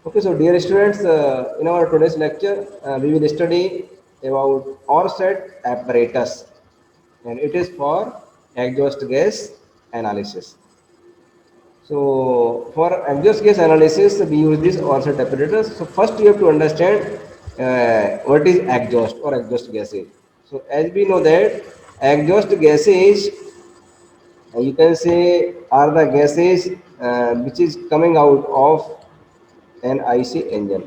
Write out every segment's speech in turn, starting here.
Okay, so dear students, in our today's lecture, we will study about ORSET apparatus, and it is for exhaust gas analysis. So, for exhaust gas analysis, we use this ORSET apparatus. So, first you have to understand what is exhaust or exhaust gases. So, as we know that exhaust gases, you can say, are the gases which is coming out of an IC engine.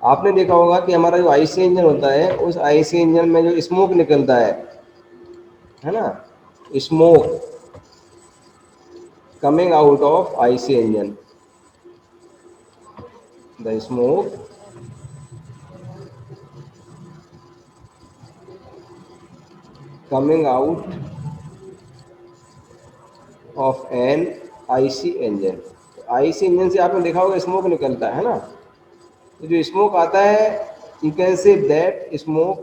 आपने देखा होगा कि हमारा जो IC engine होता है उस IC engine में जो स्मोक निकलता है ना, smoke coming out of IC engine, the smoke coming out of an IC engine. IC engine से आपने देखा होगा स्मोक निकलता है ना, तो जो स्मोक आता है you can say that smoke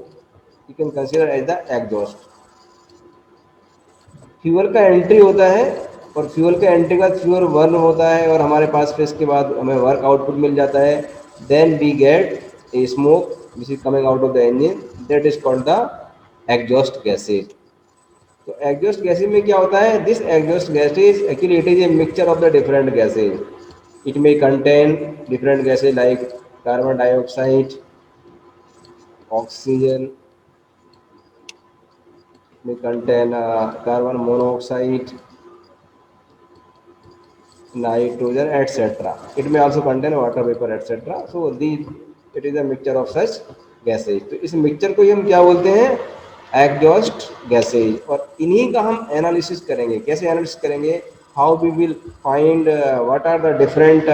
you can consider as the exhaust. Fuel का एंट्री होता है और फ्यूल के एंट्री का फ्यूल बर्न होता है और हमारे पास फिर इसके बाद हमें वर्क आउटपुट मिल जाता है। Then we get a smoke which is coming out of the engine, that is called the exhaust gases. तो एग्जॉस्ट गैसेज में क्या होता है, this exhaust gases actually it is a mixture of the different gases. It may contain different gases like carbon dioxide, oxygen, may contain carbon monoxide, nitrogen, etc. It may also contain water vapor, etc. So these, it is a mixture of such gases. तो इस mixture को ही हम क्या बोलते हैं, exhaust gases. और इन्हीं का हम एनालिसिस करेंगे। कैसे एनालिसिस करेंगे, how we will find what are the different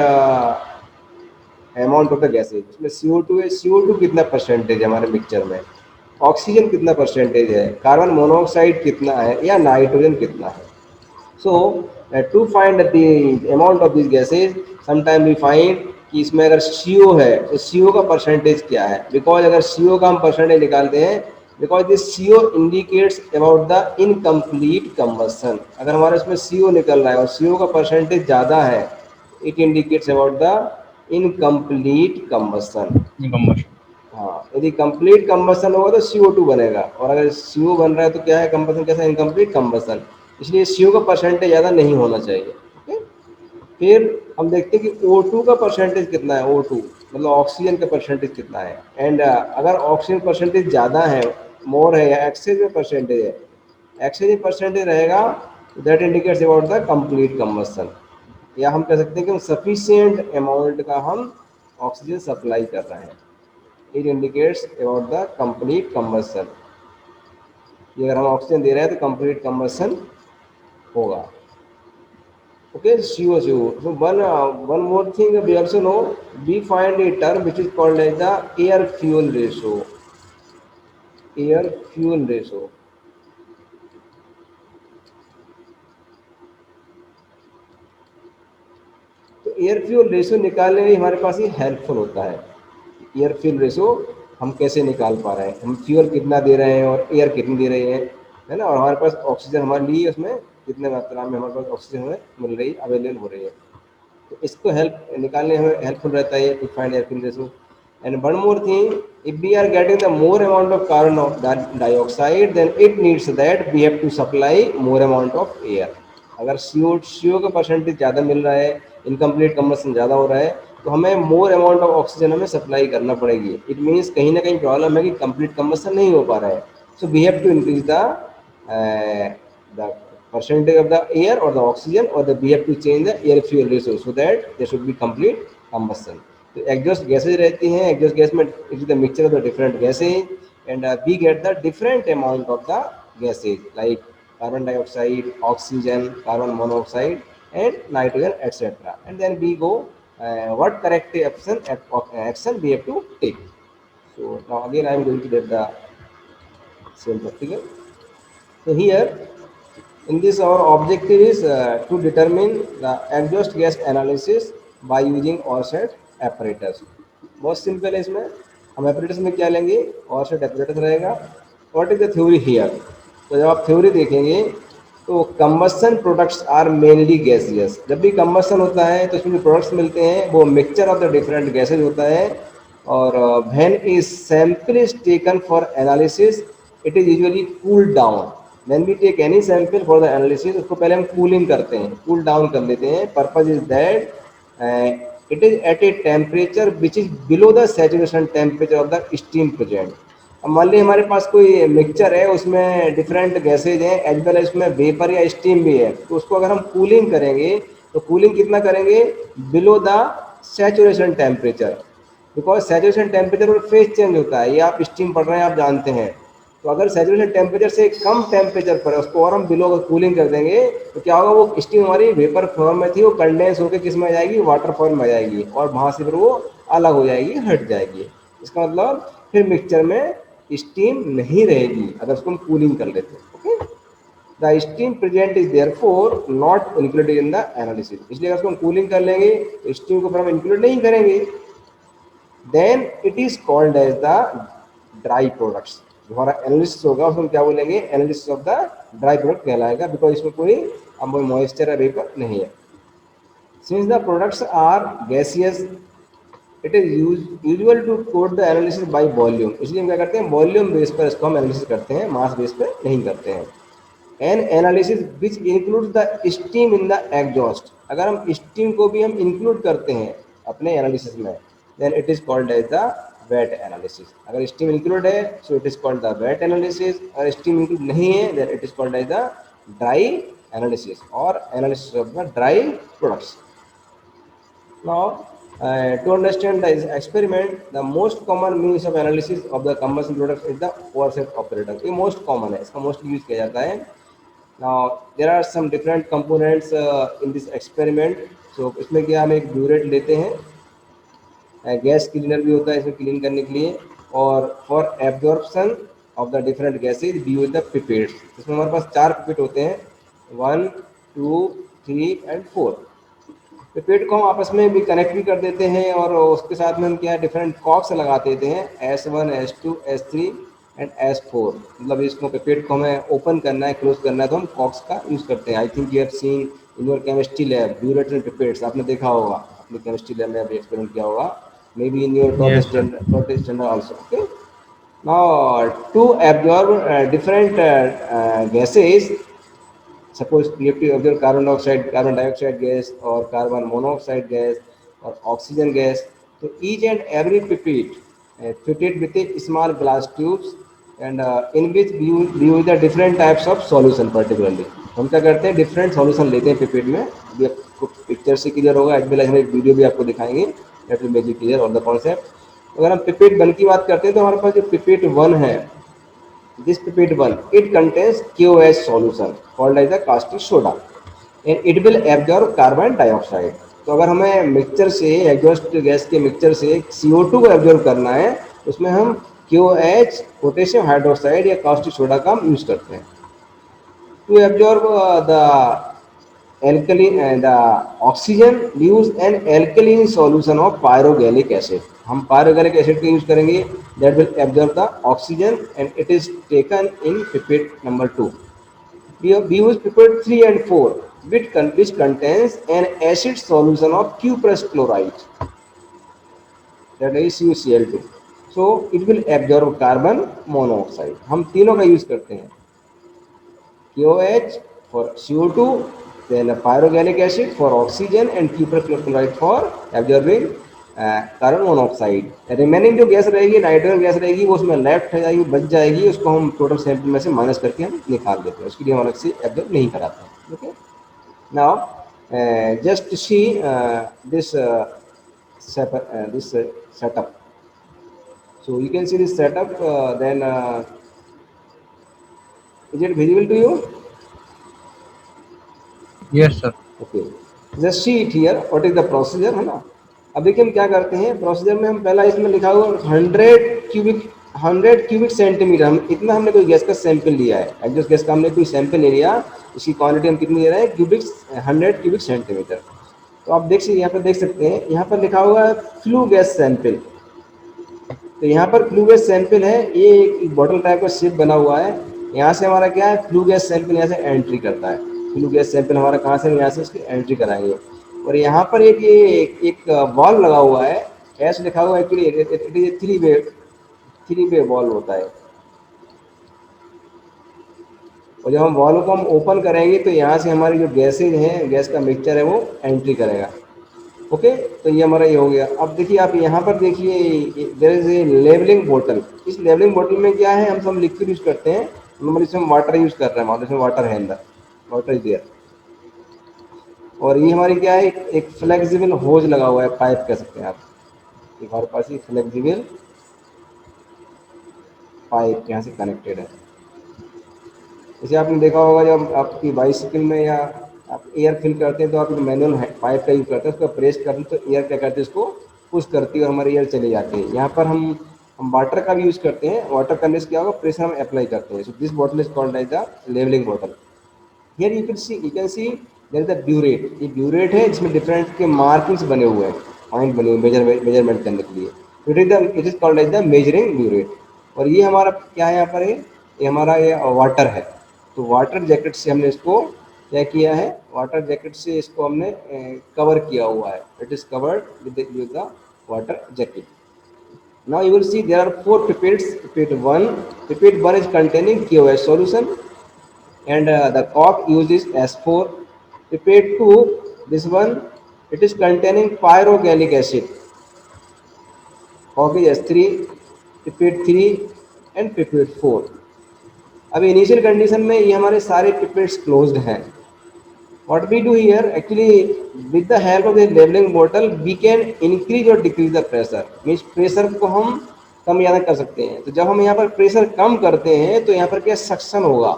amount of the gases. इसमें CO2 है, CO2 कितना परसेंटेज है हमारे मिक्सचर में, ऑक्सीजन कितना परसेंटेज है, कार्बन मोनोऑक्साइड कितना है, या नाइट्रोजन कितना है। So to find the amount of these gases, sometime we find कि इसमें अगर CO है तो CO का परसेंटेज क्या है। बिकॉज अगर CO का हम परसेंटेज निकालते हैं, because this CO indicates about the incomplete combustion. अगर हमारे इसमें CO निकल रहा है और CO का परसेंटेज ज़्यादा है, it indicates about the incomplete combustion. हाँ, यदि कंप्लीट कंबसन होगा तो CO2 बनेगा, और अगर CO बन रहा है तो क्या है, कंबसन कैसा, इनकम्प्लीट कंबसन। इसलिए CO का परसेंटेज ज़्यादा नहीं होना चाहिए। ओके, फिर हम देखते हैं कि O2 का परसेंटेज कितना है। O2 मतलब ऑक्सीजन का परसेंटेज कितना है। एंड अगर ऑक्सीजन परसेंटेज ज़्यादा है, मोर है, या एक्सेज में परसेंटेज है, एक्सेज में परसेंटेज रहेगा, that indicates about the complete combustion. या हम कह सकते हैं कि हम सफिशिएंट अमाउंट का हम ऑक्सीजन सप्लाई कर रहे हैं। It indicates about the complete combustion. अगर हम ऑक्सीजन दे रहे हैं तो कंप्लीट कंबसन होगा। Okay, CO2. So one more thing we also know, we find a term which is called as the air fuel ratio. Air fuel ratio. तो air fuel ratio निकालने में हमारे पास ये हेल्पफुल होता है। एयर फ्यूल रेशो हम कैसे निकाल पा रहे हैं, हम फ्यूल कितना दे रहे हैं और एयर कितनी दे रहे हैं, है ना, और हमारे पास ऑक्सीजन हमारे लिए उसमें कितने मात्रा में हमारे पास ऑक्सीजन हमें मिल रही, अवेलेबल हो रही है। तो इसको हेल्प निकालने में हेल्पफुल रहता है to find air fuel ratio. And one more thing, if we are getting the more amount of carbon dioxide, then it needs that we have to supply more amount of air. अगर CO का percentage ज़्यादा मिल रहा है, incomplete combustion ज़्यादा हो रहा है, तो हमें मोर अमाउंट ऑफ ऑक्सीजन हमें सप्लाई करना पड़ेगी। इट मीन्स कहीं ना कहीं प्रॉब्लम है कि कंप्लीट कंबसन नहीं हो पा रहा है। So we have to increase the percentage of the air or the oxygen, or the we have to change the air fuel ratio so that there should be complete combustion. तो exhaust gases रहती हैं, exhaust gas में it is the mixture of the different gases, and we get the different amount of the gases like carbon dioxide, oxygen, carbon monoxide, and nitrogen, etc. And then we go what corrective action we have to take. So now again I am going to get the same practical. So here in this our objective is to determine the exhaust gas analysis by using ORSET apparatus. बहुत simple है। इसमें हम apparatus में क्या लेंगे, ORSET apparatus रहेगा। What is the theory here. तो जब आप थ्योरी देखेंगे तो combustion products are mainly gaseous. जब भी कंबस्शन होता है तो इसमें जो प्रोडक्ट्स मिलते हैं वो mixture of the different gases होता है। और when is sample is taken for analysis it is usually cool down. When we take any sample for the analysis उसको पहले हम कूलिंग करते हैं, कूल डाउन कर लेते हैं। Purpose is that it is at a temperature which is below the saturation temperature of the steam present. अब मान लीजिए हमारे पास कोई मिक्सचर है, उसमें डिफरेंट गैसेज हैं एज वेल एज उसमें वेपर या स्टीम भी है, तो उसको अगर हम कूलिंग करेंगे तो कूलिंग कितना करेंगे, below the saturation temperature. Because saturation temperature और फेज चेंज होता है, ये आप स्टीम पढ़ रहे हैं आप जानते हैं। तो अगर सैचुरेशन टेम्परेचर से कम टेम्परेचर पर है उसको और हम बिलो कूलिंग कर देंगे तो क्या होगा, वो स्टीम हमारी वेपर फॉर्म में थी वो कंडेंस होकर किस में आ जाएगी, वाटर फॉर्म में आ जाएगी, और वहाँ से फिर वो अलग हो जाएगी, हट जाएगी। इसका मतलब फिर मिक्सचर में स्टीम नहीं रहेगी अगर उसको हम कूलिंग कर लेते हैं। Okay, the steam present is therefore not included in the analysis. इसलिए अगर उसको हम कूलिंग कर लेंगे तो स्टीम को फिर हम इंक्लूड नहीं करेंगे। Then it is called as the dry products. जो हमारा एनालिसिस होगा उसमें क्या बोलेंगे, analysis of the dry product कहलाएगा, बिकॉज इसमें कोई अब मॉइस्चर या वेपर नहीं है। Since the products are gaseous it is usual to quote the analysis by volume. इसलिए हम क्या करते हैं, वॉल्यूम बेस पर इसको हम एनालिसिस करते हैं, मास बेस पर नहीं करते हैं। N analysis which include the steam in the exhaust. अगर हम स्टीम को भी हम इंक्लूड करते हैं अपने एनालिसिस में then it is called as the wet analysis. अगर स्टीम इंक्लूड है so it is called the wet analysis, अगर स्टीम इंक्लूड नहीं है then it is called as the dry analysis और analysis of the dry products. Now, to understand the experiment, the most common means of analysis of the combustion products is the overset operator. ये most common है, इसका mostly use किया जाता है। Now, there are some different components in this experiment. So, इसमें क्या हम एक burette लेते हैं, गैस क्लीनर भी होता है इसमें क्लीन करने के लिए, और for absorption of the different gases we use the pipettes. इसमें हमारे पास 4 पिपेट होते हैं, 1 2 3 एंड 4। पिपेट को हम आपस में भी कनेक्ट भी कर देते हैं और उसके साथ में हम क्या डिफरेंट कॉक्स लगा देते हैं, S1 S2 S3 and S4। मतलब इसको पिपेट को हमें ओपन करना है, क्लोज करना है तो हम कॉक्स का यूज़ करते हैं। I think you have seen in your chemistry lab burette and pipettes, आपने देखा होगा अपनी केमिस्ट्री लैब में, अभी एक्सपेरिमेंट किया होगा, may be in your Yes, sir. Top standard also. Okay, now to absorb different gases, suppose you have to observe carbon dioxide, carbon dioxide gas or carbon monoxide gas or oxygen gas, so each and every pipette fitted with a small glass tubes and in which we use the different types of solution particularly। हम क्या करते हैं, different solution लेते हैं pipette में। अभी आपको picture से क्लियर होगा, एज वेल एज हम एक वीडियो भी आपको दिखाएंगे that will make you clear on the concept. अगर हम पिपेट वन की बात करते हैं तो हमारे पास जो पिपेट वन है, this pipette 1 it contains KOH solution called as the caustic soda and it will absorb carbon dioxide। तो अगर हमें मिक्सचर से एग्जॉस्ट गैस के मिक्सचर से CO2 को एब्जॉर्ब करना है तो उसमें हम KOH पोटेशियम हाइड्रोक्साइड या कास्टिक सोडा का हम यूज करते हैं। To absorb the alkaline and oxygen use an alkaline solution of pyrogalic acid। हम pyrogalic acid का यूज करेंगे that will absorb the oxygen and it is taken in pipette number 2। we use pipette 3 and 4 which contains an acid solution of cuprous chloride that is CuCl2, so it will absorb carbon monoxide। हम तीनों का use करते हैं, KOH for CO2, then pyrogallic acid for oxygen and cuprous chloride for absorbing carbon monoxide. Remaining जो gas रहेगी nitrogen gas रहेगी वो उसमें लेफ्ट हो जाएगी, बच जाएगी, उसको हम टोटल सैंपल में से माइनस करके हम निकाल देते हैं, उसके लिए हम अलग से एब्जॉर्ब नहीं कराते हैं। Okay, now just see this setup, so you can see this setup, then is it visible to you? Yes, sir. Okay, just see it here what is the procedure, है ना। अब देखिए हम क्या करते हैं प्रोसीजर में, हम पहला इसमें लिखा हुआ 100 क्यूबिक सेंटीमीटर, हम इतना हमने कोई गैस का सैंपल लिया है, एग्जॉस्ट गैस का हमने कोई सैंपल ले लिया, इसकी क्वांटिटी हम कितनी ले रहे हैं, 100 क्यूबिक सेंटीमीटर। तो आप देख यहाँ पर देख सकते हैं, यहाँ पर लिखा हुआ है फ्लू गैस सैंपल। तो यहाँ पर फ्लू गैस सैंपल है, ये एक बॉटल टाइप का शेप बना हुआ है, यहाँ से हमारा क्या है, फ्लू गैस सैंपल यहाँ से एंट्री करता है। फ्लू गैस सैंपल हमारा कहाँ से, यहाँ से उसकी एंट्री कराएंगे। और यहाँ पर एक बॉल लगा हुआ है, एस लिखा हुआ है, actually it is three way ball होता है। और जब हम वॉल्व को हम ओपन करेंगे तो यहाँ से हमारी जो गैसेज हैं, गैस का मिक्सचर है, वो एंट्री करेगा। ओके, तो ये हमारा ये हो गया। अब देखिए आप यहाँ पर देखिए, देयर इज ए लेवलिंग बोतल। इस लेवलिंग बोतल में क्या है, हम सब लिक्विड यूज करते हैं, नॉर्मली इसमें वाटर यूज कर रहे हैं, मतलब इसमें वाटर है अंदर, वाटर इज देयर। और ये हमारी क्या है, एक फ्लेक्सिबल होज लगा हुआ है, पाइप कह सकते हैं आप। हमारे पास ये फ्लेक्सिबल पाइप यहाँ से कनेक्टेड है। जैसे आपने देखा होगा, जब आपकी बाइसिकल में या आप एयर फिल करते हैं तो आप मैनुअल पाइप का यूज करते हैं, उसको प्रेस करते हैं तो एयर क्या करते हैं, उसको पुश करती है और हमारी एयर चली जाती है। यहाँ पर हम वाटर का भी यूज करते हैं, वाटर करने से क्या होगा, प्रेशर हम अप्लाई करते हैं। So this bottle is called as the levelling bottle. Here you can see there is the burette. ये ब्यूरेट है, जिसमें डिफरेंट के मार्किंग्स बने हुए हैं, पॉइंट बने हुए मेजरमेंट करने के लिए। It is called as the measuring burette. और ये हमारा क्या है, यहाँ पर है, ये हमारा ये वाटर है। तो वाटर जैकेट से हमने इसको क्या किया है, वाटर जैकेट से इसको हमने कवर किया हुआ है। It is covered with the water jacket. Now you will see there are four pipettes. Pipette 1 is containing KOH solution, and the cork uses S4. Pipette 2, this one, it is containing pyrogallic acid. Cork is S3, pipette 3 and pipette 4. अब initial condition में ये हमारे सारे pipettes closed हैं। What we do here, actually, with the help of the leveling bottle, we can increase or decrease the pressure. Means pressure को हम कम ज़्यादा कर सकते हैं। तो जब हम यहाँ पर प्रेशर कम करते हैं तो यहाँ पर क्या सक्शन होगा।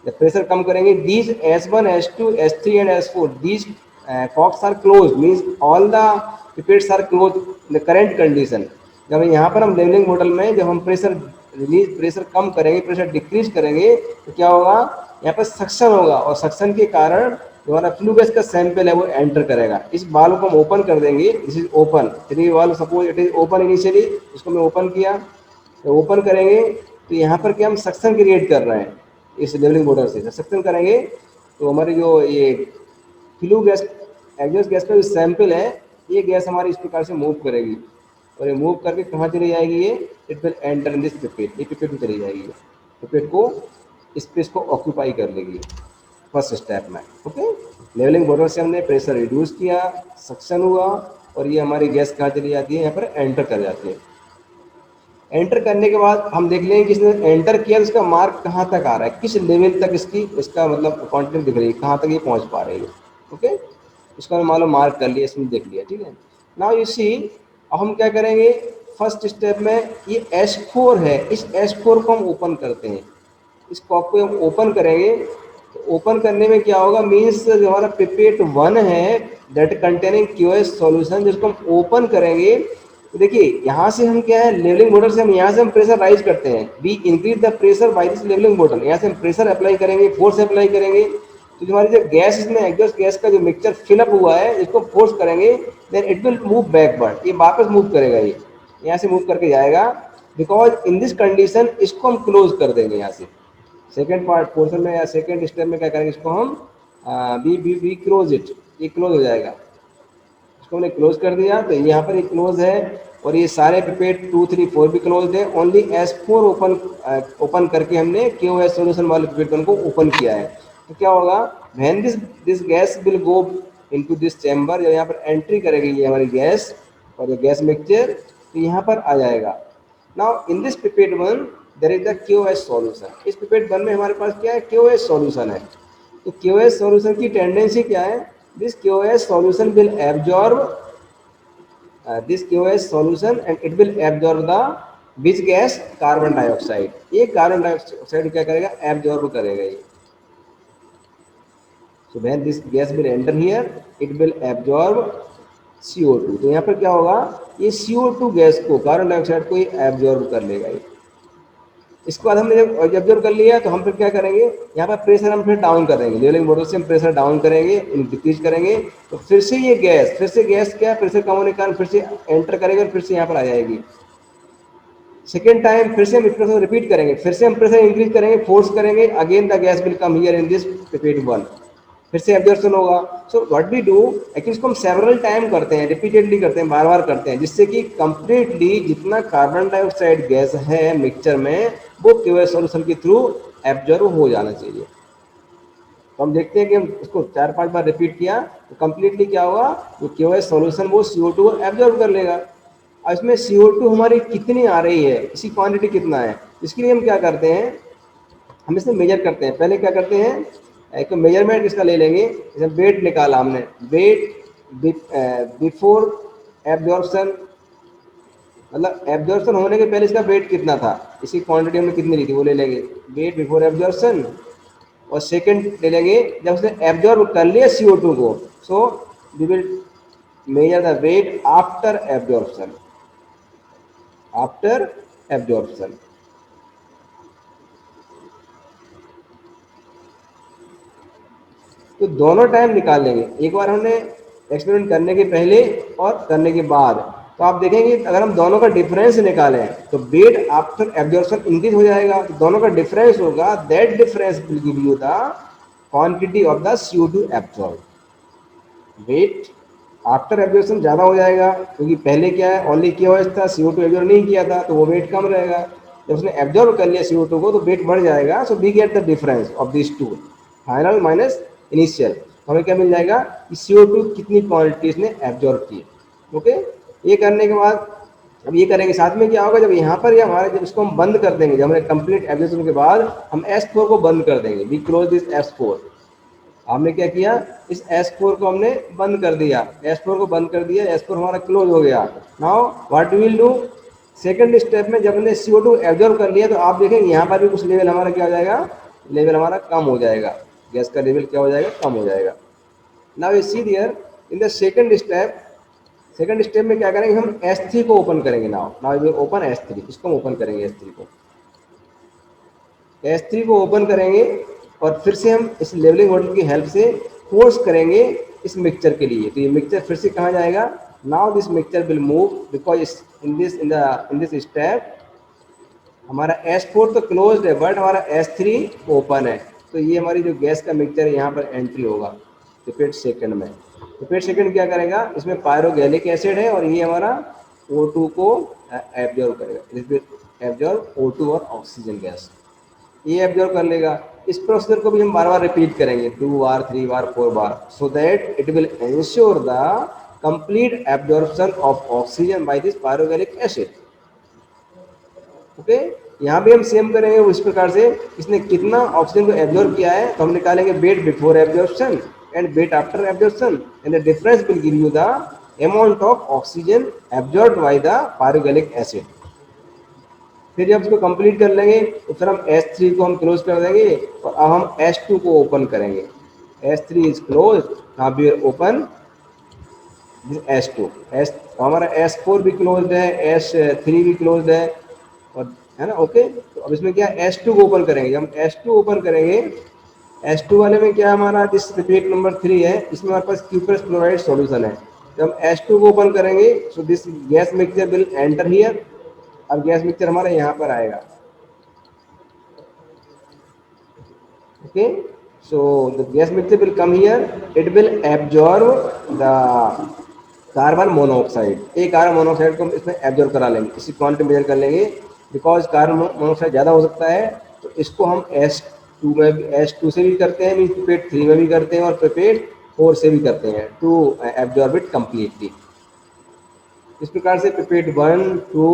जब प्रेशर कम करेंगे, these S1, S2, S3 and S4, these corks are closed, means all the pipettes are closed in the current condition. जब यहाँ पर हम लेवलिंग मॉडल में जब हम प्रेशर कम करेंगे, प्रेशर डिक्रीज करेंगे, तो क्या होगा, यहाँ पर सक्शन होगा। और सक्शन के कारण जो हमारा फ्लू गैस का सैंपल है वो एंटर करेगा। इस बाल को हम ओपन कर देंगे, दिस इज ओपन, थ्री वाल suppose it is open initially, इसको मैं ओपन किया, तो ओपन करेंगे तो यहाँ पर क्या हम सक्शन क्रिएट कर रहे हैं। इस लेवलिंग बॉटल से सक्शन करेंगे तो हमारी जो ये फ्लू गैस, एग्जॉस्ट गैस का जो सैंपल है, ये गैस हमारी इस प्रकार से मूव करेगी। और ये मूव करके कहाँ चली जाएगी, ये it will enter in this pipette, ये पिपेट में चली जाएगी। पिपेट को स्पेस को ऑक्यूपाई कर लेगी फर्स्ट स्टेप में। ओके, लेवलिंग बॉटल से हमने प्रेशर रिड्यूस किया, सक्शन हुआ, और ये हमारी गैस कहाँ चली जाती है, यहाँ पर एंटर कर जाती है। एंटर करने के बाद हम देख लेंगे कि इसने एंटर किया तो इसका मार्क कहाँ तक आ रहा है, किस लेवल तक इसकी इसका मतलब क्वांटिटी दिख रही है, कहाँ तक ये पहुँच पा रही है। ओके, इसको हमने मान लो मार्क कर लिया, इसमें देख लिया, ठीक है। नाउ यू सी, अब हम क्या करेंगे, फर्स्ट स्टेप में ये S4 है, इस S4 को हम ओपन करते हैं। इस कॉक को हम ओपन करेंगे तो ओपन करने में क्या होगा, मीन्स जो हमारा पिपेट 1 है दैट कंटेनिंग QoH सॉल्यूशन, जिसको हम ओपन करेंगे तो देखिए यहाँ से हम क्या है, लेवलिंग बॉटल से हम यहाँ से हम प्रेशर राइज करते हैं, we increase the pressure by this levelling bottle. यहाँ से हम प्रेशर अप्लाई करेंगे, फोर्स अप्लाई करेंगे, तो जो हमारी जो गैस इसमें एग्जॉस्ट गैस का जो मिक्सचर फिलअप हुआ है, इसको फोर्स करेंगे, then it will move backward, ये वापस मूव करेगा, ये यहाँ से मूव करके जाएगा। बिकॉज इन दिस कंडीशन इसको हम क्लोज कर देंगे यहाँ से सेकेंड पार्ट पोर्शन में, या सेकेंड स्टेप में क्या करेंगे, इसको हम वी क्लोज इट, ये क्लोज हो जाएगा। इसको हमने क्लोज कर दिया तो यहाँ पर ये क्लोज है, और ये सारे पिपेट 2, 3, 4 भी क्लोज है। ओनली S4 ओपन करके हमने KOH सॉल्यूशन वाले पिपेट 1 को ओपन किया है। तो क्या होगा, when this gas will go into this chamber, जब यहाँ पर एंट्री करेगी ये हमारी गैस और ये गैस मिक्सचर, तो यहाँ पर आ जाएगा। Now in this pipette 1 there is the KOH solution. इस पिपेट 1 में हमारे पास क्या है, KOH सॉल्यूशन है। तो KOH सॉल्यूशन की टेंडेंसी क्या है, this KOH solution will absorb this KOH solution and it will absorb the which gas, carbon dioxide. ये कार्बन डाइऑक्साइड क्या करेगा, एब्जॉर्ब करेगा ये। so when this gas will enter here it will absorb CO2। तो यहाँ पर क्या होगा, ये CO2 गैस को, कार्बन डाइऑक्साइड को ये एब्जॉर्ब कर लेगा ये। इसके बाद हमने जब ऑब्जर्व कर लिया तो हम फिर क्या करेंगे, यहाँ पर प्रेशर हम फिर डाउन कर देंगे, लेवलिंग बॉटल से हम प्रेशर डाउन करेंगे, डिक्रीज करेंगे, तो फिर से ये गैस क्या प्रेशर कम होने के कारण फिर से एंटर करेगा और फिर से यहाँ पर आ जाएगी। सेकेंड टाइम फिर से हम इस प्रोसेस रिपीट करेंगे, फिर से हम प्रेशर इंक्रीज करेंगे, फोर्स करेंगे, again the gas will come here in this pipette 1, फिर से एब्जॉर्प्शन होगा। So what we do actually इसको हम सेवरल टाइम करते हैं, रिपीटेडली करते हैं, बार बार करते हैं, जिससे कि कंप्लीटली जितना कार्बन डाइऑक्साइड गैस है मिक्सचर में वो क्यूएस सॉल्यूशन के थ्रू एब्जॉर्ब हो जाना चाहिए। तो हम देखते हैं कि हम इसको 4-5 बार रिपीट किया तो कंप्लीटली क्या होगा, वो क्यूएस सॉल्यूशन वो CO2 को एब्जॉर्ब कर लेगा। और इसमें CO2 हमारी कितनी आ रही है, इसकी क्वांटिटी कितना है, इसके लिए हम क्या करते हैं, हम इसे मेजर करते हैं। पहले क्या करते हैं, एक मेजरमेंट इसका ले लेंगे, जैसे वेट निकाला हमने, वेट बिफोर एब्जॉर्प्शन, मतलब एब्जॉर्प्शन होने के पहले इसका वेट कितना था, इसकी क्वांटिटी हमने कितनी ली थी वो ले लेंगे, वेट बिफोर एब्जॉर्प्शन। और सेकंड ले लेंगे जब उसने एब्जॉर्ब कर लिया CO2 को, so we will measure the weight after absorption, after absorption. तो दोनों टाइम निकाल लेंगे, एक बार हमने एक्सपेरिमेंट करने के पहले और करने के बाद। तो आप देखेंगे अगर हम दोनों का डिफरेंस निकालें तो वेट आफ्टर एब्जॉर्प्शन इंक्रीज हो जाएगा, तो दोनों का डिफरेंस होगा, that difference will give you the quantity of the CO2 absorb. Weight after absorption ज़्यादा हो जाएगा क्योंकि पहले क्या है, ओनली क्यूओएस था, CO2 एब्जॉर्ब नहीं किया था, तो वो वेट कम रहेगा। जब उसने एब्जॉर्ब कर लिया CO2 को तो वेट बढ़ जाएगा। So we get the difference of this two, final minus initial. हमें क्या मिल जाएगा कि CO2 कितनी क्वांटिटी इसने एब्जॉर्ब की। ओके, ये करने के बाद अब ये करेंगे, साथ में क्या होगा, जब यहाँ पर ये हमारे जब इसको हम बंद कर देंगे, जब हमने कंप्लीट एब्जॉर्प्शन के बाद हम S4 को बंद कर देंगे, वी क्लोज दिस S4। हमने क्या किया, इस S4 को हमने बंद कर दिया, S4 को बंद कर दिया, S4 हमारा क्लोज हो गया। Now what we will do, second step में जब हमने CO2 एब्जॉर्ब कर लिया तो आप देखेंगे यहाँ पर भी कुछ लेवल हमारा क्या हो जाएगा, लेवल हमारा कम हो जाएगा, गैस का लेवल क्या हो जाएगा, कम हो जाएगा। Now you see here in the second step में क्या करेंगे, हम S3 को ओपन करेंगे। Now now we open S3, इसको हम ओपन करेंगे, S3 को, S3 को ओपन करेंगे और फिर से हम इस लेवलिंग मॉडल की हेल्प से फोर्स करेंगे इस मिक्सचर के लिए। तो ये मिक्सचर फिर से कहाँ जाएगा, now this mixture will move because in this step हमारा S4 तो क्लोज्ड है बट हमारा S3 ओपन है। तो ये हमारी जो गैस का मिक्सचर है यहाँ पर एंट्री होगा पिपेट सेकंड में। पिपेट सेकंड क्या करेगा, इसमें पायरोगैलिक एसिड है और ये हमारा O2 को एब्जॉर्ब करेगा, एब्जॉर्ब O2 और ऑक्सीजन गैस, ये एब्जॉर्ब कर लेगा। इस प्रोसीजर को भी हम बार बार रिपीट करेंगे, 2 बार 3 बार 4 बार, so that it will ensure the complete absorption of oxygen by this pyrogallic acid. Okay, यहाँ भी हम सेम करेंगे उस प्रकार से, इसने कितना ऑक्सीजन को एब्जॉर्ब किया है तो हम निकालेंगे weight before absorption and weight after absorption and the difference will give you the amount of oxygen absorbed by the pyrogallic acid. फिर जब इसको कंप्लीट कर लेंगे तो फिर हम S3 को हम क्लोज कर देंगे और अब हम S2 को ओपन करेंगे। S3 is close, now we open S2। हमारा S4 भी क्लोज है, S3 भी क्लोज है, और है ना। ओके, तो अब इसमें क्या S2 को ओपन करेंगे, जब हम S2 ओपन करेंगे, S2 वाले में क्या हमारा जिस रिपीट नंबर 3 है इसमें हमारे पास क्यूप्रस क्लोराइड सॉल्यूशन है। जब हम S2 को ओपन करेंगे so this gas mixture will enter here. अब गैस मिक्सचर हमारा यहाँ पर आएगा। Okay, so the gas mixture will come here, it will absorb the carbon monoxide, एक कार्बन मोनोऑक्साइड को हम इसमें एब्जॉर्ब करा लेंगे, इसकी क्वांटिटी मेजर कर लेंगे। बिकॉज कार्बन मोनोऑक्साइड ज़्यादा हो सकता है तो इसको हम S2 में S2 से भी करते हैं, मीन पिपेट 3 में भी करते हैं और पिपेट 4 से भी करते हैं टू एब्जॉर्ब इट कम्प्लीटली। इस प्रकार से pipette 1, 2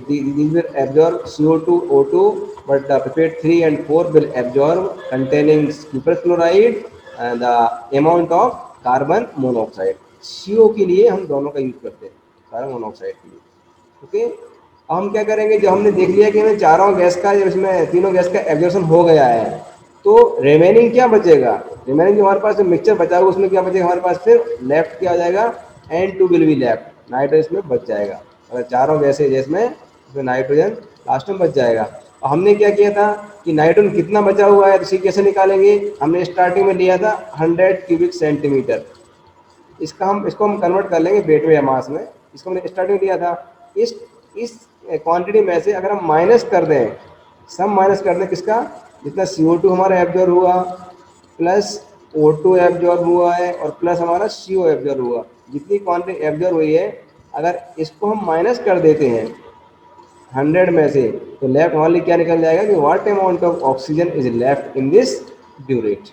these will absorb CO2, O2, but the pipette 3 and 4 will absorb containing superchloride and the amount of carbon monoxide। CO के लिए हम दोनों का यूज करते हैं, कार्बन मोनोऑक्साइड के लिए। ओके, अब हम क्या करेंगे, जो हमने देख लिया कि हमें चारों गैस का, जब इसमें तीनों गैस का एब्जॉर्प्शन हो गया है तो रिमेनिंग क्या बचेगा, रिमेनिंग जो हमारे पास जो मिक्सचर बचा हुआ उसमें क्या बचेगा हमारे पास, फिर लेफ्ट क्या हो जाएगा, N2 will be left, nitrogen इसमें बच जाएगा। अगर चारों गैसें जिसमें इसमें नाइट्रोजन लास्ट में बच जाएगा। और हमने क्या किया था कि नाइट्रोजन कितना बचा हुआ है तो इसे कैसे निकालेंगे, हमने स्टार्टिंग में लिया था 100 क्यूबिक सेंटीमीटर, इसको हम कन्वर्ट कर लेंगे वेट में या मास में। इसको हमने स्टार्टिंग में लिया था, इस इस क्वांटिटी में से अगर हम माइनस कर दें, सम माइनस कर दें किसका, जितना CO2 हमारा एब्जॉर्ब हुआ प्लस O2 एब्जॉर्ब हुआ है और प्लस हमारा CO एब्जॉर्ब हुआ, जितनी क्वांटिटी एब्जॉर्ब हुई है अगर इसको हम माइनस कर देते हैं 100 में से, तो लेफ्ट ओनली क्या निकल जाएगा कि what amount of oxygen is left in this burette.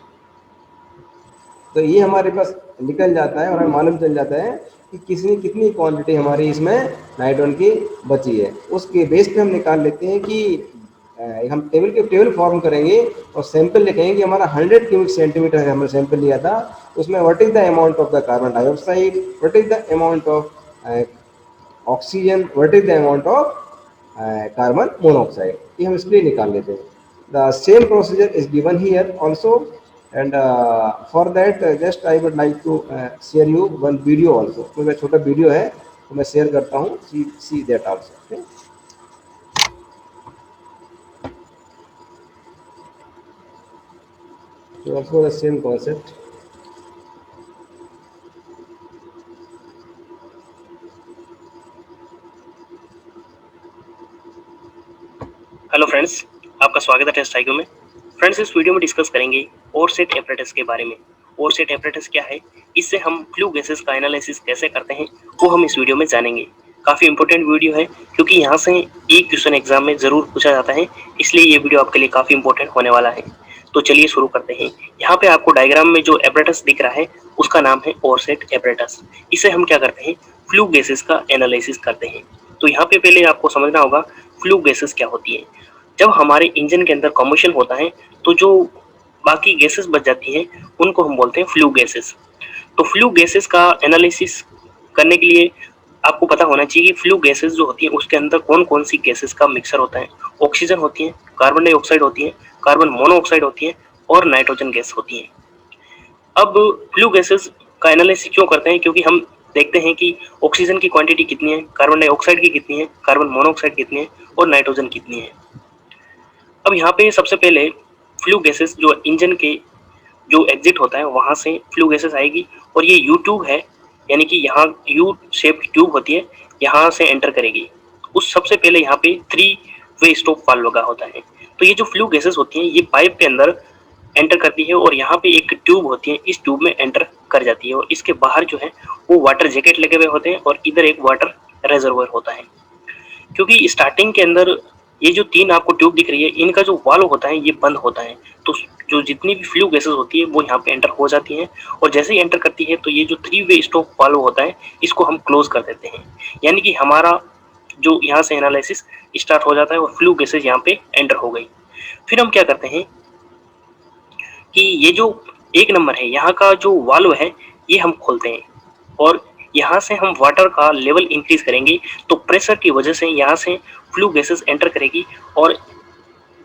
तो ये हमारे पास निकल जाता है और हमें मालूम चल जाता है कि किसने कितनी क्वांटिटी हमारी इसमें नाइट्रोजन की बची है। उसके बेस पे हम निकाल लेते हैं कि हम टेबल फॉर्म करेंगे और सैंपल लिखेंगे कि हमारा 100 क्यूबिक सेंटीमीटर है, हमने सैंपल लिया था, उसमें what is the amount of the carbon dioxide, what is the amount of oxygen, what is the amount of carbon monoxide, ये हम इसलिए निकाल लेते हैं। The same procedure is given here also, and for that just I would like to share you one video also। तो मेरा छोटा video है तो मैं शेयर करता हूँ, see that also, okay? So also the same concept। Hello friends, आपका स्वागत है टेस्ट आईक्यू में। फ्रेंड्स, इस वीडियो में डिस्कस करेंगे ओरसेट एपरेटस के बारे में। ओरसेट एपरेटस क्या है, इससे हम फ्लू गैसेस का एनालिसिस कैसे करते हैं वो हम इस वीडियो में जानेंगे। काफ़ी इंपॉर्टेंट वीडियो है क्योंकि यहाँ से एक क्वेश्चन एग्जाम में ज़रूर पूछा जाता है, इसलिए ये वीडियो आपके लिए काफ़ी इंपॉर्टेंट होने वाला है। तो चलिए शुरू करते हैं। यहाँ पे आपको डायग्राम में जो एपरेटस दिख रहा है उसका नाम है ओरसेट एपरेटस। इसे हम क्या करते हैं, फ्लू गैसेस का एनालिसिस करते हैं। तो यहाँ पे पहले आपको समझना होगा फ्लू गैसेस क्या होती है। जब हमारे इंजन के अंदर कम्बशन होता है तो जो बाकी गैसेस बच जाती हैं उनको हम बोलते हैं फ्लू गैसेस। तो फ्लू गैसेस का एनालिसिस करने के लिए आपको पता होना चाहिए कि फ्लू गैसेस जो होती हैं उसके अंदर कौन कौन सी गैसेस का मिक्सर होता है। ऑक्सीजन होती है, कार्बन डाइऑक्साइड होती है, कार्बन मोनोऑक्साइड होती है और नाइट्रोजन गैस होती है। अब फ्लू गैसेस का एनालिसिस क्यों करते हैं, क्योंकि हम देखते हैं कि ऑक्सीजन की क्वांटिटी कितनी है, कार्बन डाइऑक्साइड की कितनी है, कार्बन मोनोऑक्साइड कितनी है और नाइट्रोजन कितनी है। अब यहाँ पे सबसे पहले फ्लू गैसेस जो इंजन के जो एग्जिट होता है वहां से फ्लू गैसेस आएगी और ये यू ट्यूब है, यानी कि यहाँ यू शेप की ट्यूब होती है, यहाँ से एंटर करेगी। उस सबसे पहले यहाँ पे 3 वे स्टॉप वाल्व लगा होता है। तो ये जो फ्लू गैसेस होती हैं ये पाइप के अंदर एंटर करती है और यहाँ पे एक ट्यूब होती है, इस ट्यूब में एंटर कर जाती है और इसके बाहर जो है वो वाटर जैकेट लगे हुए होते हैं और इधर एक वाटर रेजर्वर होता है। क्योंकि स्टार्टिंग के अंदर ये जो 3 आपको ट्यूब दिख रही है इनका जो वाल्व होता है ये बंद होता है, तो जो जितनी भी फ्लू गैसेस होती है वो यहाँ पे एंटर हो जाती हैं और जैसे ही एंटर करती है तो ये जो 3 वे स्टॉप वाल्व होता है इसको हम क्लोज कर देते हैं, यानी कि हमारा जो यहाँ से एनालिसिस स्टार्ट हो जाता है और फ्लू गैसेस यहाँ पे एंटर हो गई। फिर हम क्या करते हैं कि ये जो 1 नंबर है यहाँ का जो वाल्व है ये हम खोलते हैं और यहाँ से हम वाटर का लेवल इंक्रीज करेंगे, तो प्रेशर की वजह से यहाँ से फ्लू गैसेस एंटर करेगी और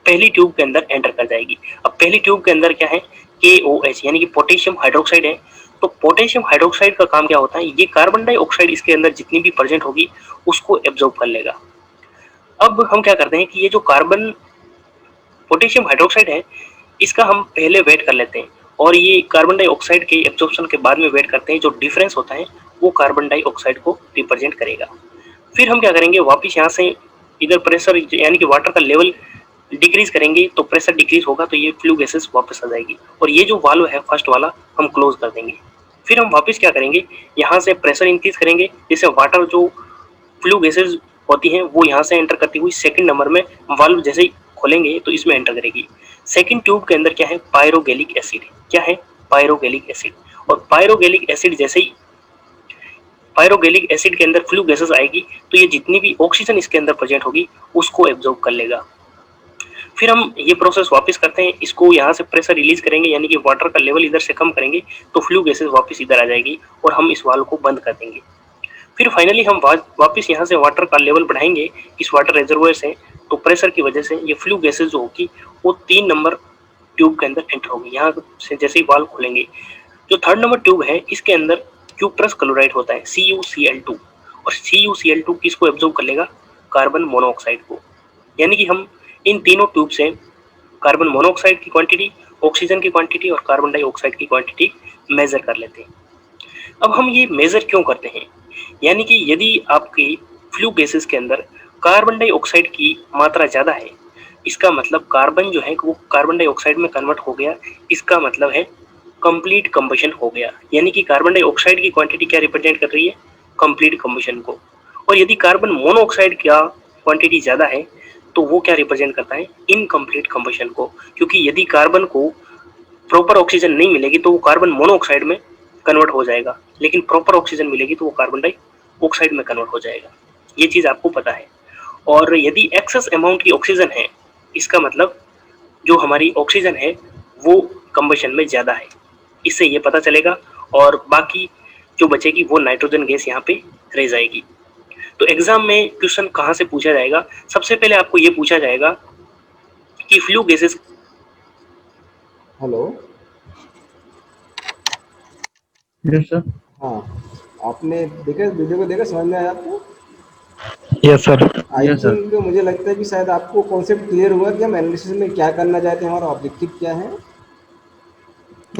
पहली ट्यूब के अंदर एंटर कर जाएगी। अब पहली ट्यूब के अंदर क्या है, KOH यानी कि पोटेशियम हाइड्रोक्साइड है। तो पोटेशियम हाइड्रोक्साइड का काम क्या होता है, ये कार्बन डाइऑक्साइड इसके अंदर जितनी भी प्रेजेंट होगी उसको एब्जॉर्ब कर लेगा। अब हम क्या करते हैं कि ये जो कार्बन पोटेशियम हाइड्रोक्साइड है इसका हम पहले वेट कर लेते हैं और ये कार्बन डाइऑक्साइड के एब्जॉर्प्शन के बाद में वेट करते हैं। जो डिफरेंस होता है वो कार्बन डाइऑक्साइड को रिप्रेजेंट करेगा। फिर हम क्या करेंगे, वापस यहाँ से इधर प्रेशर यानी कि वाटर का लेवल डिक्रीज करेंगे, तो प्रेशर डिक्रीज होगा तो ये फ्लू गैसेस वापस आ जाएगी और ये जो वाल्व है फर्स्ट वाला हम क्लोज कर देंगे। फिर हम वापस क्या करेंगे, यहाँ से प्रेशर इंक्रीज करेंगे, जिससे वाटर जो फ्लू गैसेस होती हैं वो यहाँ से एंटर करती हुई सेकंड नंबर में वाल्व जैसे ही खोलेंगे तो इसमें एंटर करेगी। सेकंड ट्यूब के अंदर क्या है, पायरोगैलिक एसिड। क्या है, पायरोगैलिक एसिड। और पायरोगैलिक एसिड जैसे ही पायरोगैलिक एसिड के अंदर फ्लू गैसेस आएगी तो ये जितनी भी ऑक्सीजन इसके अंदर प्रेजेंट होगी उसको एब्जॉर्ब कर लेगा। फिर हम ये प्रोसेस वापस करते हैं, इसको यहाँ से प्रेशर रिलीज करेंगे यानी कि वाटर का लेवल इधर से कम करेंगे तो फ्लू गैसेस वापस इधर आ जाएगी और हम इस वाल्व को बंद कर देंगे। फिर फाइनली हम वापस यहाँ से वाटर का लेवल बढ़ाएंगे इस वाटर रिजर्वोयर से, तो प्रेशर की वजह से ये फ्लू गैसेस जो होगी वो 3 नंबर ट्यूब के अंदर एंटर होगी। यहाँ से जैसे ही वाल्व खोलेंगे, जो 3rd नंबर ट्यूब है इसके अंदर क्यूप्रस क्लोराइड होता है CuCl2 और CuCl2 किसको एब्जॉर्ब कर लेगा, कार्बन मोनोऑक्साइड को। यानी कि हम इन तीनों ट्यूब से कार्बन मोनोऑक्साइड की क्वांटिटी, ऑक्सीजन की क्वांटिटी और कार्बन डाइऑक्साइड की क्वांटिटी मेजर कर लेते हैं। अब हम ये मेजर क्यों करते हैं, यानी कि यदि आपकी फ्लू गैसेस के अंदर कार्बन डाइऑक्साइड की मात्रा ज़्यादा है, इसका मतलब कार्बन जो है वो कार्बन डाइऑक्साइड में कन्वर्ट हो गया, इसका मतलब है कंप्लीट कंबशन हो गया। यानी कि कार्बन डाइऑक्साइड की क्वांटिटी क्या रिप्रेजेंट कर रही है? कंप्लीट कंबशन को। और यदि कार्बन मोनोऑक्साइड का क्वांटिटी ज़्यादा है तो वो क्या रिप्रेजेंट करता है? इनकम्प्लीट कंबशन को। क्योंकि यदि कार्बन को प्रॉपर ऑक्सीजन नहीं मिलेगी तो वो कार्बन मोनोऑक्साइड में कन्वर्ट हो जाएगा, लेकिन प्रॉपर ऑक्सीजन मिलेगी तो वो कार्बन डाइऑक्साइड में कन्वर्ट हो जाएगा। ये चीज़ आपको पता है। और यदि एक्सेस अमाउंट की ऑक्सीजन है, इसका मतलब जो हमारी ऑक्सीजन है वो कंबशन में ज़्यादा है, इससे ये पता चलेगा। और बाकी जो बचेगी वो नाइट्रोजन गैस यहाँ पे रह जाएगी। तो एग्जाम में क्वेश्चन कहाँ से पूछा जाएगा? सबसे पहले आपको ये पूछा जाएगा कि flue gases. Hello. Yes sir. हाँ, आपने देखा वीडियो को, देखा, समझ में आया आपको? Yes sir. I yes sir. Think मुझे लगता है कि शायद आपको कॉन्सेप्ट क्लियर हुआ कि हम एनालिसिस में क्या करना चाहते हैं, हमारा ऑब्जेक्टिव क्या है।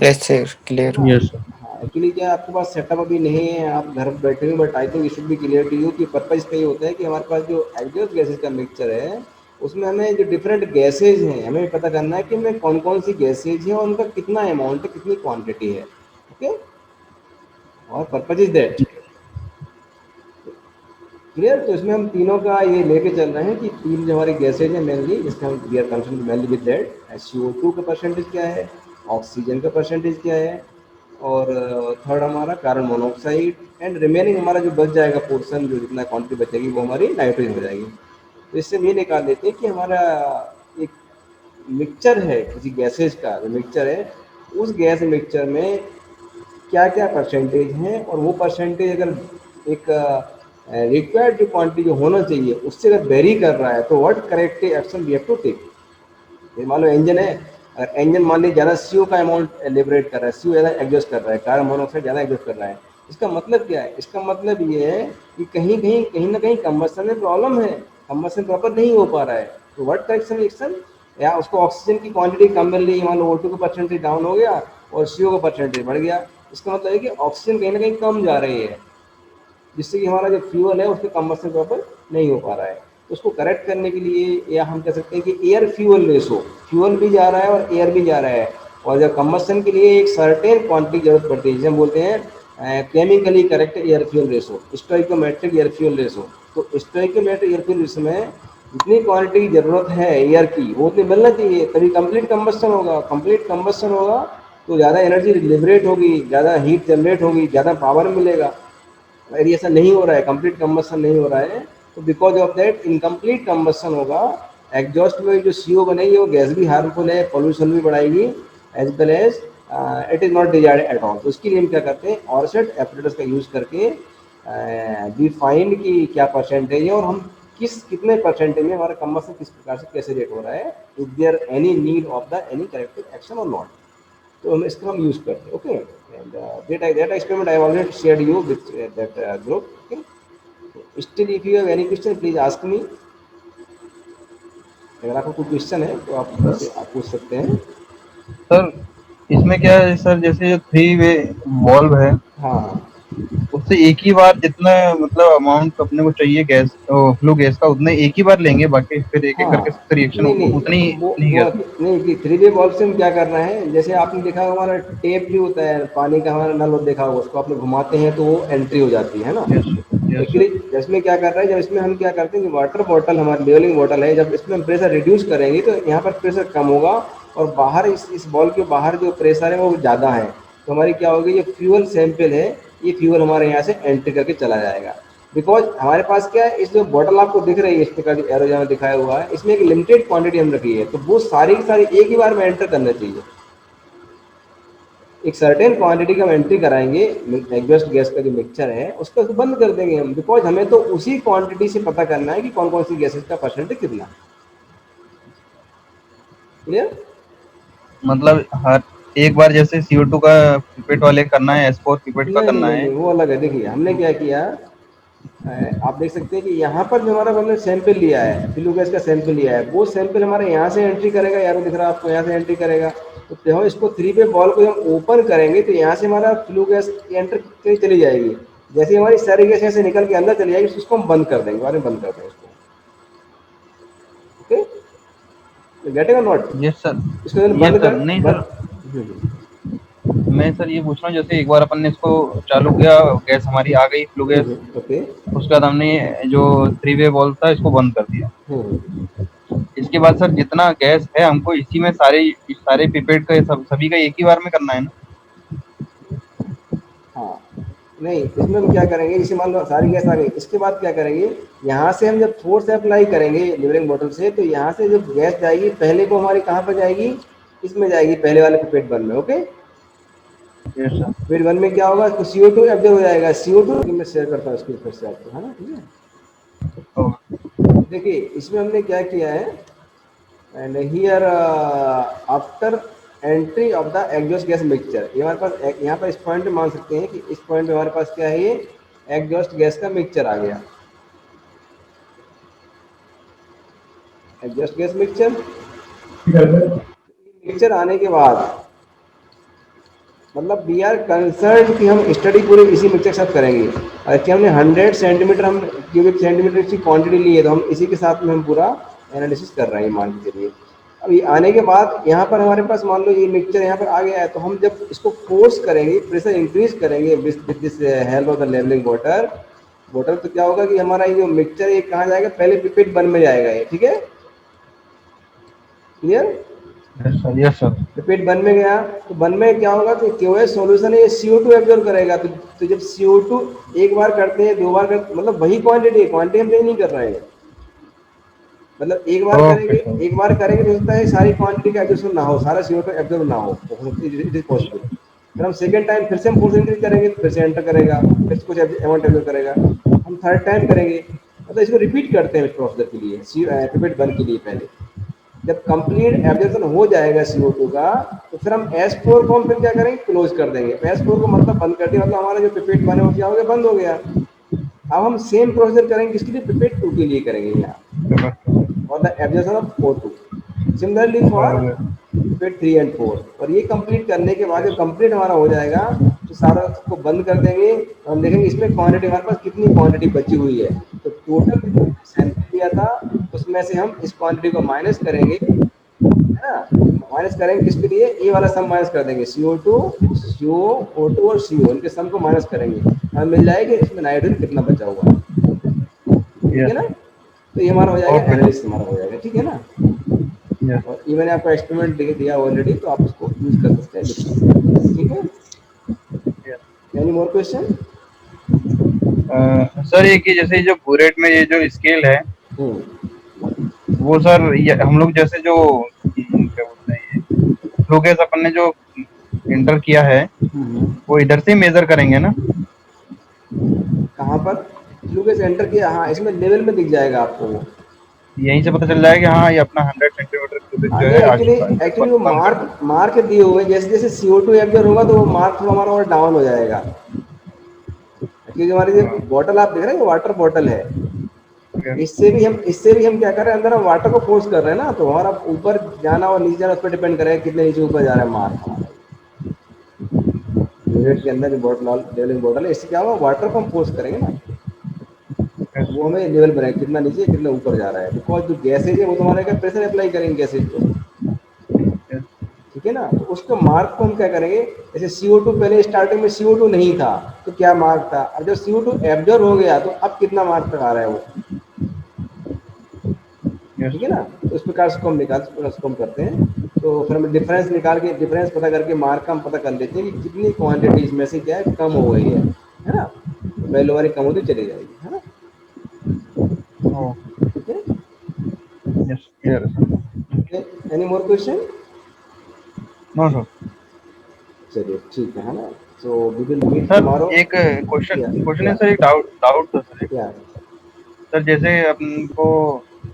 Yes sir, clear. हाँ। Yes sir. हाँ, एक्चुअली क्या है, आपके पास सेटअप अभी नहीं है, आप घर बैठे हो, but I think it should be clear to you कि पर्पज इसका ये होता है कि हमारे पास जो एक्सियस गैसेज का मिक्सचर है उसमें हमें जो डिफरेंट गैसेज हैं हमें पता करना है कि हमें कौन कौन सी गैसेज हैं और उनका कितना अमाउंट है, कितनी क्वांटिटी है। ओके, और पर्पज इज दैट क्लियर। तो इसमें हम तीनों का ये लेके चल रहे हैं कि तीन जो हमारी गैसेज हैं मेनली, जिसमें हम we are concern mainly with that, CO2 का परसेंटेज क्या है, ऑक्सीजन का परसेंटेज क्या है, और थर्ड हमारा कार्बन मोनोऑक्साइड, एंड रिमेनिंग हमारा जो बच जाएगा पोर्शन, जो जितना क्वांटिटी बचेगी वो हमारी नाइट्रोजन हो जाएगी। तो इससे हम ये निकाल लेते हैं कि हमारा एक मिक्सचर है किसी गैसेज का, जो मिक्सचर है उस गैस मिक्सचर में क्या क्या परसेंटेज हैं, और वो परसेंटेज अगर एक रिक्वायर्ड जो क्वांटिटी जो होना चाहिए उससे अगर वेरी कर रहा है तो what corrective action we have to take. ये मान लो इंजन है, अगर इंजन मान लीजिए ज़्यादा CO का अमाउंट लिबरेट कर रहा है, CO ज़्यादा एग्जॉस्ट कर रहा है, कार्बन मोनोऑक्साइड ज़्यादा एग्जॉस्ट कर रहा है, इसका मतलब क्या है? इसका मतलब ये है कि कहीं ना कहीं कंबशन में प्रॉब्लम है, कंबशन प्रॉपर नहीं हो पा रहा है। तो व्हाट करेक्शन एक्शन, या उसको ऑक्सीजन की क्वांटिटी कम मिल रही है, मान लो O2 का परसेंटेज डाउन हो गया और CO का परसेंटेज बढ़ गया, इसका मतलब है कि ऑक्सीजन कहीं ना कहीं कम जा रही है, जिससे कि हमारा जो फ्यूल है उसके कंबशन प्रॉपर नहीं हो पा रहा है। तो उसको करेक्ट करने के लिए, या हम कह सकते हैं कि एयर फ्यूल रेशो, फ्यूल भी जा रहा है और एयर भी जा रहा है, और जब कंबशन के लिए एक सर्टेन क्वांटिटी की जरूरत पड़ती है, जिसे हम बोलते हैं chemically correct air fuel ratio, stoichiometric air fuel ratio. तो स्टोइकोमेट्रिक एयर फ्यूल रेशो में जितनी क्वांटिटी की जरूरत है एयर की वो उतनी मिलना चाहिए, तभी कंप्लीट कंबशन होगा। कंप्लीट कंबशन होगा तो ज़्यादा एनर्जी लिबरेट होगी, ज़्यादा हीट जनरेट होगी, ज़्यादा पावर मिलेगा। अगर ये ऐसा नहीं हो रहा है, कंप्लीट कंबशन नहीं हो रहा है, तो because of that incomplete combustion होगा, एग्जॉस्ट में जो CO बनेगी वो गैस भी हार्मफुल है, पॉल्यूशन भी बढ़ाएगी, as well as it is not desired at all. तो उसके लिए हम क्या करते हैं, ऑरसेट एपरेटस का यूज़ करके वी फाइंड कि क्या परसेंटेज है और हम कितने परसेंटेज में हमारा कंबशन किस प्रकार से कैसे रेट हो रहा है, is there any need of the any corrective action or not. तो हम इसका हम यूज़ करते हैं। Okay, and that experiment I have already shared you with that group. Okay, still if you have any question please ask me। अगर आपको कोई question है तो आप मुझसे आप पूछ सकते हैं। सर इसमें क्या है सर, जैसे जो 3 वे वॉल्व है हाँ उससे एक ही बार जितना मतलब अमाउंट अपने को चाहिए गैस फ्लू गैस का उतना एक ही बार लेंगे, बाकी फिर एक एक करके हाँ, सबसे रिएक्शन नहीं नहीं, उतनी नहीं वो कर। नहीं कि 3 वे बॉल्ब से हम क्या करना है, जैसे आपने देखा होगा हमारा टेप भी होता है, पानी का हमारा नल देखा होगा, उसको आपने घुमाते हैं तो वो एंट्री हो जाती है ना। Yes yes actually sir. इसमें क्या कर रहा है, जब इसमें हम क्या करते हैं कि वाटर बॉटल हमारी लेवलिंग बॉटल है, जब इसमें हम प्रेशर रिड्यूस करेंगे तो यहाँ पर प्रेशर कम होगा, और बाहर इस बॉल के बाहर जो प्रेशर है वो ज़्यादा है, तो हमारी क्या होगी, ये फ्यूल सैंपल है, ये फ्यूल हमारे यहाँ से एंट्री करके चला जाएगा। बिकॉज हमारे पास क्या है, इस जो बॉटल आपको दिख रही है, इस प्रकार जो एरो जहाँ दिखाया हुआ है, इसमें एक लिमिटेड क्वांटिटी हम रखी है, तो वो सारी की सारी एक ही बार में एंटर करना चाहिए। एक सर्टेन क्वांटिटी का हम एंट्री कराएंगे, एग्जॉस्ट गैस का जो मिक्सचर है उसको तो बंद कर देंगे हम, बिकॉज हमें तो उसी क्वांटिटी से पता करना है कि कौन कौन सी गैसेज का परसेंटेज कितना है। क्लियर? मतलब हर एक बार जैसे CO2 का पिपेट वाले करना है, S4 पिपेट का नहीं नहीं करना नहीं है। नहीं, वो अलग है। देखिए हमने क्या किया, आप देख सकते हैं कि यहाँ पर जो हमारा हमने सैंपल लिया है, फ्लू गैस का सैंपल लिया है, वो सैंपल हमारे यहाँ से एंट्री करेगा, यारो दिख रहा है आपको, यहाँ से एंट्री करेगा। तो जब हम इसको 3 वे बॉल को हम ओपन करेंगे तो यहाँ से हमारा फ्लू गैस एंटर चली जाएगी, जैसे ही हमारी सारी गैस यहाँ से निकल के अंदर चली जाएगी उसको हम बंद कर देंगे, बाद में बंद कर देंगे उसको। गेटिंग और नॉट? Yes sir. इसको जब यस बंद सर, कर नहीं सर, हम्म, मैं सर ये पूछ रहा हूँ, जैसे एक बार अपन ने इसको चालू किया, गैस हमारी आ गई, फ्लू गैस, ओके। उसके बाद हमने जो 3 वे बॉल्व था इसको बंद कर दिया। इसके बाद सर जितना गैस है हमको इसी में सारे सारे पिपेट का सभी का एक ही बार में करना है ना? हाँ, नहीं इसमें हम क्या करेंगे, जैसे मान लो सारी गैस आ गई, इसके बाद क्या करेंगे, यहाँ से हम जब फोर्स अप्लाई करेंगे लिवरिंग बॉटल से, तो यहाँ से जब गैस जाएगी पहले को हमारी कहाँ पर जाएगी, इसमें जाएगी पहले वाले पिपेट वन में। Okay, yes sir. Pipette one में क्या होगा, तो CO2 एब्जॉर्ब हो जाएगा। CO2 मैं शेयर करता हूँ स्क्रीन फिर से आपको, है ना, ठीक है। देखिए इसमें हमने क्या किया है, and here after entry of the exhaust gas mixture, ये हमारे पास यहाँ पर इस पॉइंट पे मान सकते हैं कि इस पॉइंट पे हमारे पास क्या है, ये एग्जॉस्ट गैस का मिक्सचर आ गया। एग्जॉस्ट गैस मिक्सचर आने के बाद मतलब वी आर कंसर्न कि हम स्टडी पूरी इसी मिक्सचर के साथ करेंगे। और कि हमने 100 सेंटीमीटर हम क्यूबिक सेंटीमीटर की क्वांटिटी ली है, तो हम इसी के साथ में हम पूरा एनालिसिस कर रहे हैं, मान के चलिए। अभी आने के बाद यहाँ पर हमारे पास मान लो ये मिक्सचर यहाँ पर आ गया है, तो हम जब इसको फोर्स करेंगे, प्रेशर इंक्रीज करेंगे with this help of the levelling water तो क्या होगा कि हमारा ये जो मिक्सचर ये कहाँ जाएगा, पहले पिपेट वन में जाएगा ये, ठीक है, clear. Yes sir. Yes sir. Pipette one में गया तो वन में क्या होगा कि क्यूएस सॉल्यूशन है, ये CO2 एब्जॉर्ब करेगा। तो जब CO2 एक बार करते हैं, दो बार करते, मतलब वही क्वांटिटी हम चेंज नहीं कर रहे हैं, मतलब एक बार ओके करेंगे, सर। एक बार करेंगे तो सकता है सारी क्वांटिटी का एब्जॉर्प्शन ना हो, सारा CO2 एब्जॉर्ब ना हो, इट इज पॉसिबल। फिर हम सेकंड टाइम फिर से हम फोर्स इंक्रीज करेंगे, फिर से एंटर करेगा, फिर से कुछ अमाउंट एब्जॉर्ब करेगा, हम थर्ड टाइम करेंगे, मतलब इसको रिपीट करते हैं इस प्रोसेस के लिए, पिपेट वन के लिए पहले। जब कंप्लीट एब्जॉर्प्शन हो जाएगा CO2 का, तो फिर हम S4 को हम फिर क्या करेंगे, क्लोज कर देंगे। S4 को मतलब बंद कर दिया, मतलब हमारा जो पिपेट वन है वो क्या हो गया, बंद हो गया। अब हम सेम प्रोसीजर करेंगे, किसके लिए, पिपेट टू के लिए करेंगे यहाँ, और the absorption of O2 similarly for pipette 3 and 4। और ये कंप्लीट करने के बाद जब कंप्लीट हमारा हो जाएगा, तो सारा उसको बंद कर देंगे, और हम देखेंगे इसमें क्वांटिटी हमारे पास कितनी क्वांटिटी बची हुई है। तो टोटल सैंपल लिया था, उसमें से हम इस क्वांटिटी को माइनस करेंगे, है ना, माइनस करेंगे किसके लिए, ये वाला सम माइनस कर देंगे, CO2, CO, O2 और CO, इनके सम को माइनस करेंगे, हमें मिल जाएगा इसमें नाइट्रोजन कितना बचा हुआ है, ठीक है यस। ना। तो ये हमारा हो जाएगा, ओके सर। एनालिसिस हमारा हो जाएगा, ठीक है ना। यस। और ये मैंने आपको एक्सपेरिमेंट दिया ऑलरेडी, तो आप उसको यूज कर सकते हैं, लिख सकते हैं, ठीक है। Any more question? सर एक ये जैसे जो बुरेट में ये जो स्केल है, वो सर ये हम लोग जैसे जो क्या बोलते हैं, ये फ्लो गैस अपन ने जो इंटर किया है वो इधर से मेजर करेंगे ना? कहाँ पर फ्लू गैस एंटर किया, हाँ इसमें लेवल में दिख जाएगा आपको वो। यहीं से पता चल जाएगा कि हाँ ये अपना 100 सेंटीमीटर क्यूबिक हाँ जो नहीं, है आ एक्चुअली चुका है, एक्चुअली वो बंद कर मार्क दिए हुए हैं, जैसे जैसे CO2 एब्जॉर्ब होगा तो वो मार्क थोड़ा हमारा और डाउन हो जाएगा। क्योंकि हमारी जो दो। बॉटल आप देख रहे हैं, ये वाटर बॉटल है, हाँ। इससे भी हम क्या कर रहे हैं, अंदर हम वाटर को फोर्स कर रहे हैं ना, तो हमारा ऊपर जाना और नीचे जाना उस पर डिपेंड करेगा कितने नीचे ऊपर जा रहा है मार्क हमारा। यूनिट के अंदर जो बॉटल लेवलिंग बॉटल है, इससे क्या होगा, वाटर को हम फोर्स करेंगे ना, तो वो हमें लेवल बनाएगा कितना नीचे कितना ऊपर जा रहा है, बिकॉज जो गैसेज है वो तुम्हारे क्या प्रेशर अप्लाई करेंगे गैसेज को, ठीक है ना। तो उसको मार्क को हम क्या करेंगे, जैसे CO2 पहले स्टार्टिंग में CO2 नहीं था, तो क्या मार्क था, अब जब CO2 एब्जॉर्ब हो गया तो अब कितना मार्क तक आ रहा है वो, ठीक है ना। तो इस प्रकार से उसको हम करते हैं, तो फिर हम डिफरेंस निकाल के, डिफरेंस पता करके मार्क का हम पता कर लेते हैं कि कितनी क्वांटिटी इसमें से क्या है, कम हो गई है ना। तो वैल्यू हमारी कम होती चली जाएगी, है ना, ठीक है। यस, क्लियर है sir. Any more question? No sir. चलिए ठीक है ना। So we will meet sir tomorrow. एक क्वेश्चन या क्वेश्चन है या सर, एक डाउट डाउट था सर। या सर जैसे अपन को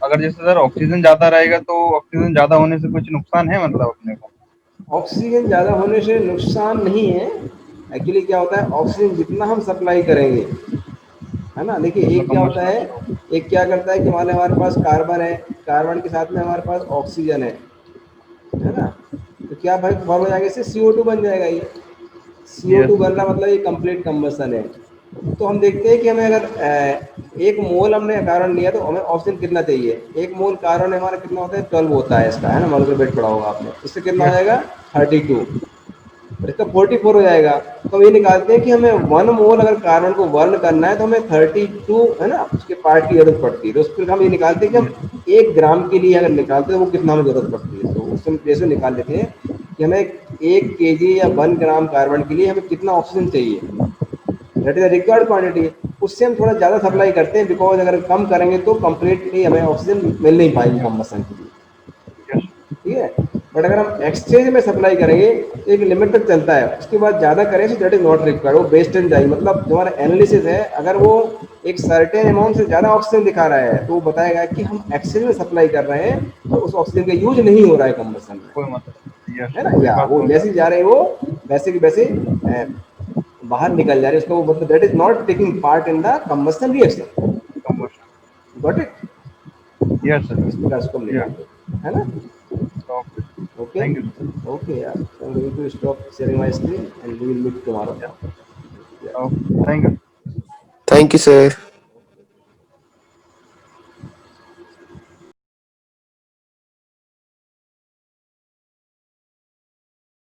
अगर जैसे सर ऑक्सीजन ज्यादा रहेगा तो ऑक्सीजन ज्यादा होने से कुछ नुकसान है मतलब अपने को? ऑक्सीजन ज़्यादा होने से नुकसान नहीं है। एक्चुअली क्या होता है, ऑक्सीजन जितना हम सप्लाई करेंगे, है ना, देखिए उतना एक क्या होता कम्बशन है, अच्छा होगा। एक क्या करता है कि मान लें हमारे पास कार्बन है, कार्बन के साथ में हमारे पास ऑक्सीजन है ना, तो क्या भाई फॉर्म हो जाएगा, इससे CO2 बन जाएगा ये। CO2 yes. बन रहा मतलब ये कंप्लीट कंबसन है। तो हम देखते हैं कि हमें अगर 1 मोल हमने कार्बन लिया तो हमें ऑक्सीजन कितना चाहिए। 1 मोल कार्बन हमारा कितना होता है, 12 होता है इसका, है ना, मॉलिक्यूलर वेट पड़ा होगा आपने, इससे कितना हो Yes. जाएगा 32, और इसका 44 हो जाएगा। तो हम ये निकालते हैं कि हमें 1 मोल अगर कार्बन को बर्न करना है तो हमें 32, है ना, उसके पार्ट की जरूरत पड़ती है। तो उस पर हम ये निकालते हैं कि हम 1 ग्राम के लिए अगर निकालते हैं तो वो कितना हमें जरूरत पड़ती है। तो उससे हम जैसे निकाल लेते हैं कि हमें 1 kg या 1 ग्राम कार्बन के लिए हमें कितना ऑक्सीजन चाहिए, दैट इज रिक्वायर्ड क्वांटिटी। उससे हम थोड़ा ज़्यादा सप्लाई करते हैं, बिकॉज अगर कम करेंगे तो कंप्लीटली हमें ऑक्सीजन मिल नहीं पाएगी कंबसन के लिए, Yes. ठीक है। बट अगर हम एक्सचेंज में सप्लाई करेंगे तो एक लिमिट तक चलता है, उसके बाद ज़्यादा करें तो दैट इज नॉट रिक्वायर्ड, वो वेस्ट एंड जाएगी। मतलब जो हमारा एनालिसिस है, अगर वो एक सर्टेन अमाउंट से ज़्यादा ऑक्सीजन दिखा रहा है तो वो बताएगा कि हम एक्सचेंज में सप्लाई कर रहे हैं तो उस ऑक्सीजन का यूज नहीं हो रहा है कंबसन में, कोई मतलब नहीं। Yes. है ना। ये या बात वो तो जैसे ही जा रहे हैं वो वैसे की वैसे बाहर निकल जा रहे हैं, उसका वो मतलब that is not taking part in the combustion reaction. combustion. Got it. Yes, sir. इस प्रकार उसको हम Yeah. निकालते हैं, है ना। Okay. Okay, Thank you, sir. Okay यार, I am going to stop sharing my screen and we will meet tomorrow. Yeah. Okay. Thank you. Thank you, sir.